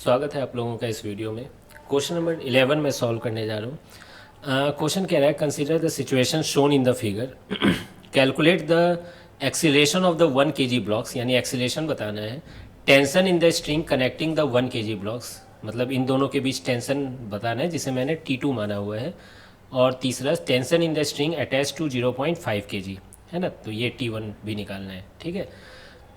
स्वागत है आप लोगों का इस वीडियो में। क्वेश्चन नंबर 11 में सॉल्व करने जा रहा हूँ। क्वेश्चन कह रहा है consider the situation shown in the figure, calculate the acceleration of the 1 kg blocks, यानी एक्सीलरेशन बताना है। Tension in the string connecting the 1 kg blocks, मतलब इन दोनों के बीच टेंशन बताना है जिसे मैंने T2 माना हुआ है। और तीसरा tension in the string attach to 0.5 kg, है ना, तो ये T1 भी निकालना है। ठीक है,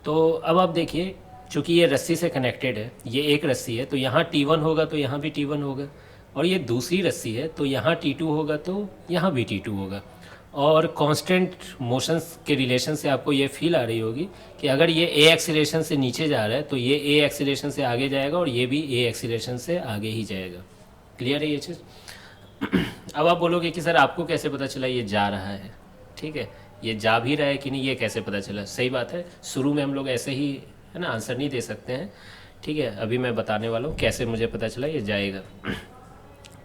तो अब आप देखिए, चूँकि ये रस्सी से कनेक्टेड है, ये एक रस्सी है तो यहाँ T1 होगा तो यहाँ भी T1 होगा, और ये दूसरी रस्सी है तो यहाँ T2 होगा तो यहाँ भी T2 होगा। और कांस्टेंट मोशंस के रिलेशन से आपको ये फील आ रही होगी कि अगर ये ए एक्सीलरेशन से नीचे जा रहा है तो ये ए एक्सीलरेशन से आगे जाएगा और ये भी ए एक्सीलरेशन से आगे ही जाएगा। क्लियर है ये चीज़? अब आप बोलोगे कि सर आपको कैसे पता चला ये जा रहा है? ठीक है, ये जा भी रहा है कि नहीं ये कैसे पता चला? सही बात है, शुरू में हम लोग ऐसे ही, है ना, आंसर नहीं दे सकते हैं। ठीक है, अभी मैं बताने वाला हूँ कैसे मुझे पता चला ये जाएगा।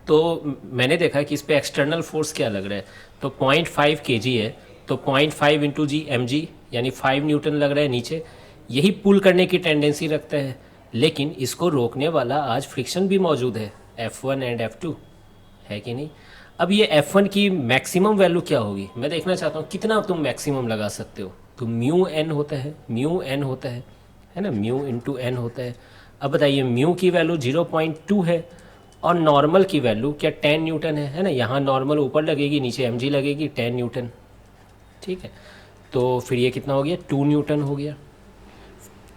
तो मैंने देखा कि इस पर एक्सटर्नल फोर्स क्या लग रहा है, तो 0.5 kg है, तो 0.5 इंटू जी एम जी, यानी 5 न्यूटन लग रहा है नीचे। यही पुल करने की टेंडेंसी रखता है, लेकिन इसको रोकने वाला आज फ्रिक्शन भी मौजूद है, F1 एंड F2, है कि नहीं? अब ये F1 की मैक्सिमम वैल्यू क्या होगी, मैं देखना चाहता हूँ कितना तुम मैक्सिमम लगा सकते हो। तो म्यू एन होता है ना, म्यू इंटू एन होता है। अब बताइए, म्यू की वैल्यू 0.2 है और नॉर्मल की वैल्यू क्या 10 न्यूटन है ना, यहाँ नॉर्मल ऊपर लगेगी, नीचे एम जी लगेगी, 10 न्यूटन। ठीक है, तो फिर ये कितना हो गया, 2 न्यूटन हो गया।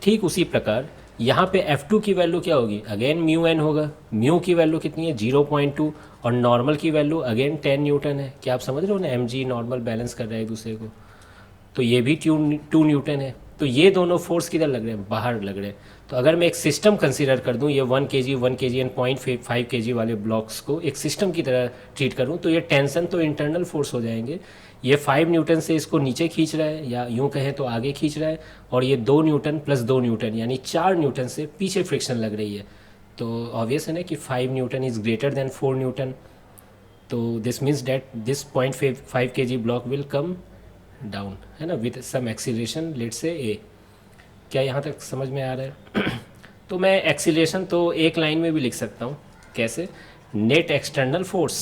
ठीक उसी प्रकार यहाँ पे F2 की वैल्यू क्या होगी, अगेन म्यू एन होगा। म्यू की वैल्यू कितनी है, 0.2, और नॉर्मल की वैल्यू अगेन 10 न्यूटन है। क्या आप समझ रहे हो ना, एम जी नॉर्मल बैलेंस कर रहा है एक दूसरे को, तो ये भी 2 न्यूटन है। तो ये दोनों फोर्स किधर लग रहे हैं, बाहर लग रहे हैं। तो अगर मैं एक सिस्टम कंसीडर कर दूं, ये 1 kg एंड 0.5 kg वाले ब्लॉक्स को एक सिस्टम की तरह ट्रीट करूं, तो ये टेंशन तो इंटरनल फोर्स हो जाएंगे। ये 5 न्यूटन से इसको नीचे खींच रहा है, या यूँ कहें तो आगे खींच रहा है, और ये 2 न्यूटन प्लस 2 न्यूटन यानी 4 न्यूटन से पीछे फ्रिक्शन लग रही है। तो ऑब्वियस है ना कि 5 newton is greater than 4 newton. तो this means that this 0.5 kg block will come down, है ना, विद सम एक्सीलरेशन, लेट से ए। क्या यहाँ तक समझ में आ रहा है? तो मैं एक्सीलरेशन तो एक लाइन में भी लिख सकता हूँ, कैसे, net external force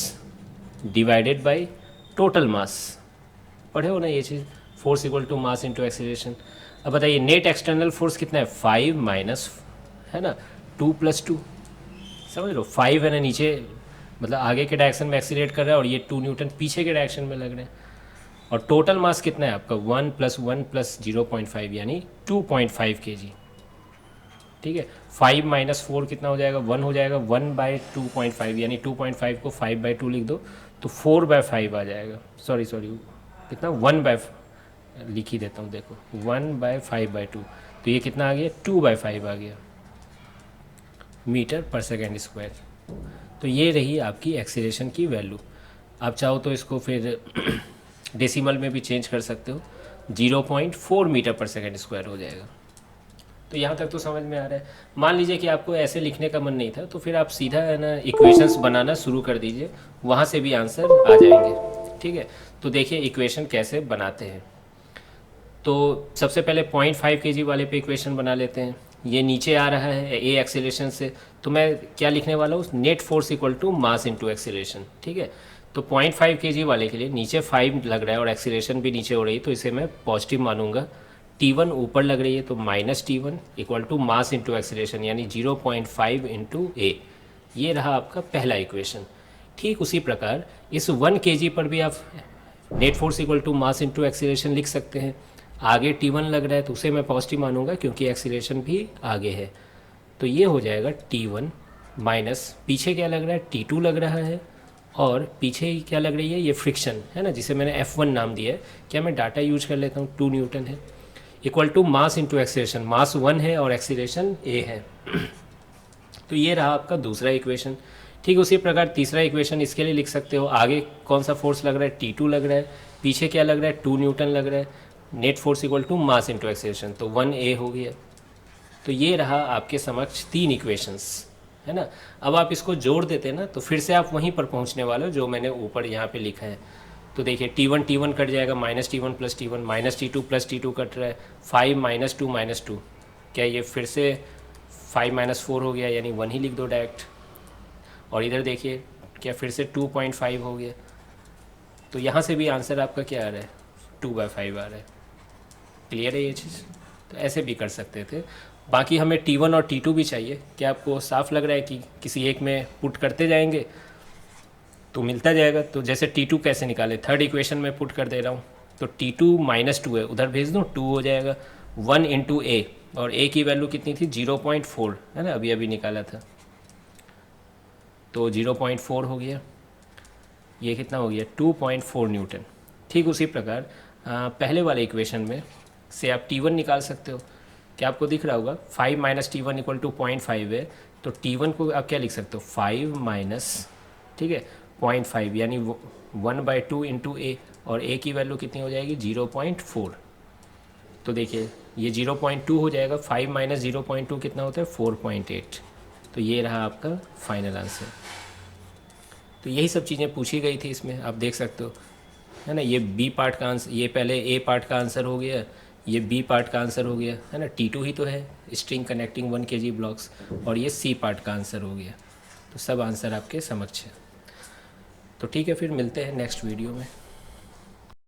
divided by total mass. पढ़े हो ना ये चीज़, force equal to mass into acceleration. अब बताइए नेट एक्सटर्नल फोर्स कितना है, 5 माइनस, है ना, 2 प्लस 2, समझ लो, 5 है ना नीचे, मतलब आगे के डायरेक्शन में एक्सीलरेट कर रहा है, और ये 2 न्यूटन पीछे के डायरेक्शन में लग रहे हैं। और टोटल मास कितना है आपका, 1 प्लस 1 प्लस 0.5 यानी 2.5 kg। ठीक है, 5 माइनस 4 कितना हो जाएगा, 1 हो जाएगा, 1/2.5 यानी 2.5 को 5/2 लिख दो तो 4/5 आ जाएगा। सॉरी कितना, 1/, लिख ही देता हूँ, देखो 1/5/2, तो ये कितना आ गया, 2/5 आ गया मीटर पर सेकेंड स्क्वायर। तो ये रही आपकी एक्सीलरेशन की वैल्यू। आप चाहो तो इसको फिर डेसिमल में भी चेंज कर सकते हो, 0.4 मीटर पर सेकेंड स्क्वायर हो जाएगा। तो यहाँ तक तो समझ में आ रहा है। मान लीजिए कि आपको ऐसे लिखने का मन नहीं था, तो फिर आप सीधा, है ना, इक्वेशंस बनाना शुरू कर दीजिए, वहाँ से भी आंसर आ जाएंगे। ठीक है, तो देखिए इक्वेशन कैसे बनाते हैं। तो सबसे पहले 0.5 kg वाले पे इक्वेशन बना लेते हैं। ये नीचे आ रहा है ए एक्सीलरेशन से, तो मैं क्या लिखने वाला हूँ, net force equal to mass into acceleration. ठीक है, तो 0.5 kg वाले के लिए नीचे 5 लग रहा है और एक्सीलरेशन भी नीचे हो रही है, तो इसे मैं पॉजिटिव मानूंगा। T1 ऊपर लग रही है तो minus T1 equal to mass into acceleration, यानी 0.5 इंटू ए। ये रहा आपका पहला इक्वेशन। ठीक उसी प्रकार इस 1 kg पर भी आप net force equal to mass into acceleration लिख सकते हैं। आगे T1 लग रहा है तो उसे मैं पॉजिटिव मानूंगा क्योंकि एक्सीलरेशन भी आगे है। तो ये हो जाएगा T1 माइनस, पीछे क्या लग रहा है, T2 लग रहा है, और पीछे ही क्या लग रही है, ये फ्रिक्शन, है ना, जिसे मैंने F1 नाम दिया है। क्या मैं डाटा यूज कर लेता हूँ, 2 न्यूटन है, equal to mass into acceleration, mass 1 है और एक्सीलरेशन a है। तो ये रहा आपका दूसरा इक्वेशन। ठीक उसी प्रकार तीसरा इक्वेशन इसके लिए लिख सकते हो। आगे कौन सा फोर्स लग रहा है, T2 लग रहा है, पीछे क्या लग रहा है, 2 न्यूटन लग रहा है, net force equal to mass into acceleration, तो 1a हो गया। तो ये रहा आपके समक्ष 3 इक्वेशंस, है ना। अब आप इसको जोड़ देते ना तो फिर से आप वहीं पर पहुंचने वाले हो जो मैंने ऊपर यहाँ पे लिखा है। तो देखिए T1 कट जाएगा, minus T1 plus T1, minus T2 plus T2 cut रहा है, 5 माइनस 2 माइनस 2, क्या ये फिर से 5 माइनस 4 हो गया, यानी 1 ही लिख दो डायरेक्ट। और इधर देखिए क्या फिर से 2.5 हो गया, तो यहाँ से भी आंसर आपका क्या आ रहा है, 2/5 आ रहा है। क्लियर है ये चीज़? तो ऐसे भी कर सकते थे। बाकी हमें T1 और T2 भी चाहिए। क्या आपको साफ लग रहा है कि किसी एक में पुट करते जाएंगे तो मिलता जाएगा? तो जैसे T2 कैसे निकाले, थर्ड इक्वेशन में पुट कर दे रहा हूँ, तो T2 -2 है, उधर भेज दूँ, 2 हो जाएगा। 1 इंटू ए, और ए की वैल्यू कितनी थी, 0.4 है ना, अभी अभी निकाला था, तो 0.4 हो गया। ये कितना हो गया, 2.4 न्यूटन। ठीक उसी प्रकार पहले वाले इक्वेशन में से आप T1 निकाल सकते हो। क्या आपको दिख रहा होगा, 5 माइनस T1 इक्वल टू 0.5 है, तो T1 को आप क्या लिख सकते हो, 5 माइनस, ठीक है, 0.5 यानी 1/2 इंटू ए, और ए की वैल्यू कितनी हो जाएगी, 0.4। तो देखिए ये 0.2 हो जाएगा, 5 माइनस 0.2 कितना होता है, 4.8। तो ये रहा आपका फाइनल आंसर। तो यही सब चीज़ें पूछी गई थी इसमें, आप देख सकते हो, है ना। ये बी पार्ट का आंसर, ये पहले ए पार्ट का आंसर हो गया, ये बी पार्ट का आंसर हो गया, है ना। T2 ही तो है, स्ट्रिंग कनेक्टिंग 1 kg ब्लॉक्स, और ये सी पार्ट का आंसर हो गया। तो सब आंसर आपके समक्ष है। तो ठीक है, फिर मिलते हैं नेक्स्ट वीडियो में।